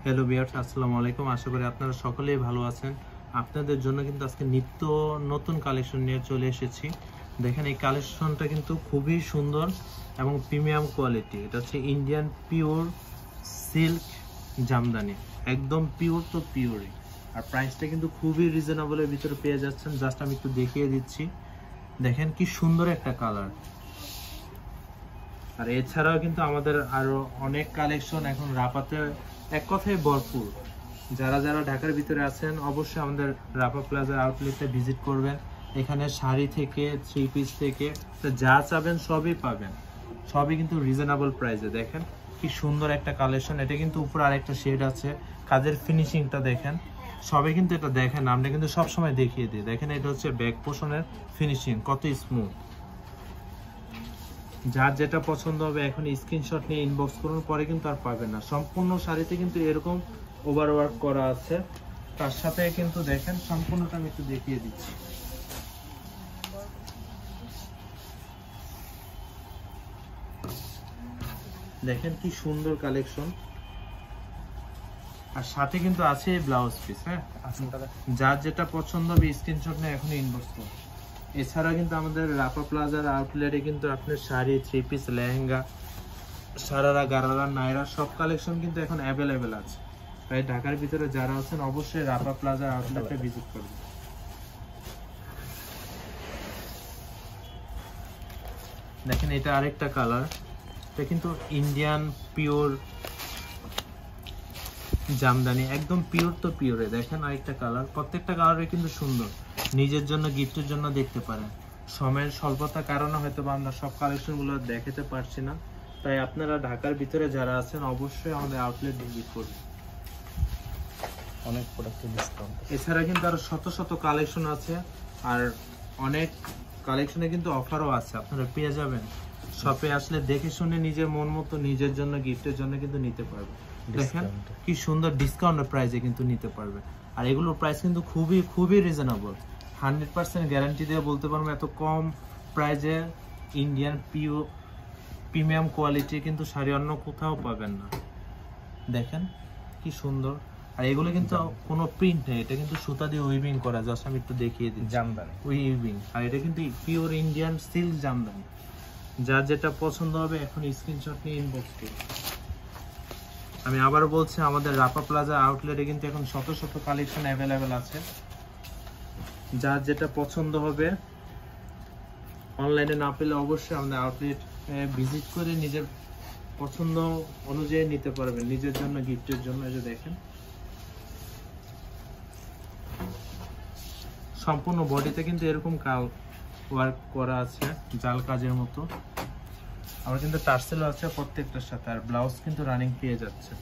Hello viewers, আসসালামু আলাইকুম। আশা করি আপনারা সকলেই ভালো আছেন। আপনাদের জন্য কিন্তু আজকে নিত্য নতুন কালেকশন নিয়ে চলে এসেছি। দেখেন এই কালেকশনটা কিন্তু খুবই সুন্দর এবং প্রিমিয়াম কোয়ালিটি। এটা হচ্ছে ইন্ডিয়ান পিওর সিল্ক জামদানি, একদম পিওর তো পিওরই। আর প্রাইসটা কিন্তু খুবই রিজনেবলের ভিতরে পেয়ে যাচ্ছেন। জাস্ট আমি একটু দেখিয়ে দিচ্ছি। দেখেন কি সুন্দর একটা কালার। আর এছাড়াও কিন্তু আমাদের আরো অনেক কালেকশন এখন রাপাতে এক কথায় ভরপুর। যারা যারা ঢাকার ভিতরে আছেন অবশ্যই আমাদের রাপা প্লাজার আউটলেটে ভিজিট করবেন। এখানে শাড়ি থেকে থ্রি পিস থেকে যা চাবেন সবই পাবেন, সবই কিন্তু রিজনেবল প্রাইসে। দেখেন কি সুন্দর একটা কালেকশন। এটা কিন্তু উপরে আরেকটা শেড আছে, কাজের ফিনিশিংটা দেখেন। সবই কিন্তু এটা দেখেন, আমরা কিন্তু সবসময় দেখিয়ে দিই। দেখেন এটা হচ্ছে ব্যাক পোর্শনের ফিনিশিং, কত স্মুথ। যার যেটা পছন্দ হবে এখন স্ক্রিনশট নিয়ে ইনবক্স করুন, পরে কিন্তু আর পাবেন না। সম্পূর্ণ শাড়িতে কিন্তু এরকম ওভারওয়ার্ক করা আছে। তার সাথে কিন্তু দেখেন সম্পূর্ণটা আমি একটু দেখিয়ে দিচ্ছি। দেখেন কি সুন্দর কালেকশন। আর সাথে কিন্তু আছে ব্লাউজ পিস। হ্যাঁ, যার যেটা পছন্দ হবে স্ক্রিনশট নিয়ে এখন ইনবক্স করুন। এছাড়া কিন্তু আমাদের রাপা প্লাজার আউটলেটে কিন্তু আপনার শাড়ি, থ্রি পিস, লেহেঙ্গা, সারারা, গারারা, নায়রা সব কালেকশন কিন্তু এখন অ্যাভেলেবেল আছে। তাই ঢাকার ভিতরে যারা আছেন অবশ্যই রাপা প্লাজার আউটলেটে ভিজিট করবেন। দেখেন এটা আরেকটা কালার। এটা কিন্তু ইন্ডিয়ান পিওর জামদানি, একদম পিওর তো পিওরে। দেখেন আরেকটা কালার, প্রত্যেকটা কালারে কিন্তু সুন্দর। নিজের জন্য, গিফটের জন্য দেখতে পারেন। সময়ের স্বল্পতার কারণে হয়তো বা আমরা সব কালেকশনগুলো দেখাতে পারছি না। তাই আপনারা ঢাকার ভিতরে যারা আছেন অবশ্যই আমাদের আউটলেট ভিজিট করবেন। অনেক প্রোডাক্টে ডিসকাউন্ট। এছাড়া কিন্তু আরো শত শত কালেকশন আছে। আর অনেক কালেকশনে কিন্তু অফারও আছে, আপনারা পেয়ে যাবেন। শপে আসলে দেখে শুনে নিজের মন মতো নিজের জন্য, গিফটের জন্য কিন্তু নিতে পারবেন। দেখেন কি সুন্দর ডিসকাউন্টের প্রাইসে কিন্তু নিতে পারবেন। আর এগুলোর প্রাইস কিন্তু খুবই খুবই রিজনেবল। 100% গ্যারান্টি দিয়ে বলতে পারবো এত কম প্রাইসে ইন্ডিয়ান প্রিমিয়াম কোয়ালিটি কিন্তু শাড়ি অন্য কোথাও পাবেন না। দেখেন কি সুন্দর। আর এগুলো কিন্তু কোনো প্রিন্ট নেই, এটা কিন্তু সুতা দিয়ে উইভিং করা। জাস্ট আমি একটু দেখিয়ে দিই, জামদানি উইভিং। আর এটা কিন্তু পিওর ইন্ডিয়ান সিল্ক জামদানি। যার যেটা পছন্দ হবে এখন স্ক্রিনশট নিয়ে ইনবক্স করুন। আমি আবার বলছি, আমাদের রাপা প্লাজা আউটলেটে কিন্তু এখন শত শত কালেকশন অ্যাভেলেবেল আছে। যার যেটা পছন্দ হবে অনলাইনে না পেলে অবশ্যই আমাদের আউটলেট ভিজিট করে নিজের পছন্দ অনুযায়ী নিতে পারবেন, নিজের জন্য, গিফটের জন্য। এই যে দেখেন সম্পূর্ণ বডিতে কিন্তু এরকম ওয়ার্ক করা আছে, জাল কাজের মতো। আবার কিন্তু টার্সেলও আছে প্রত্যেকটার সাথে। আর ব্লাউজ কিন্তু রানিং পেয়ে যাচ্ছে।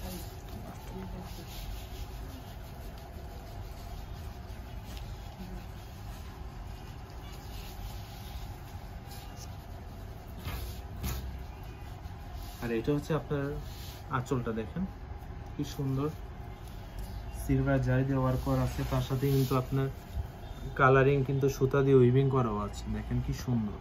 আর এটা হচ্ছে আপনার আঁচলটা, দেখেন কি সুন্দর। সিলভার জারি দিয়ে ওয়ার্ক করা আছে, তার সাথে কিন্তু আপনার কালারিং কিন্তু সুতা দিয়ে উইভিং করাও আছে। দেখেন কি সুন্দর।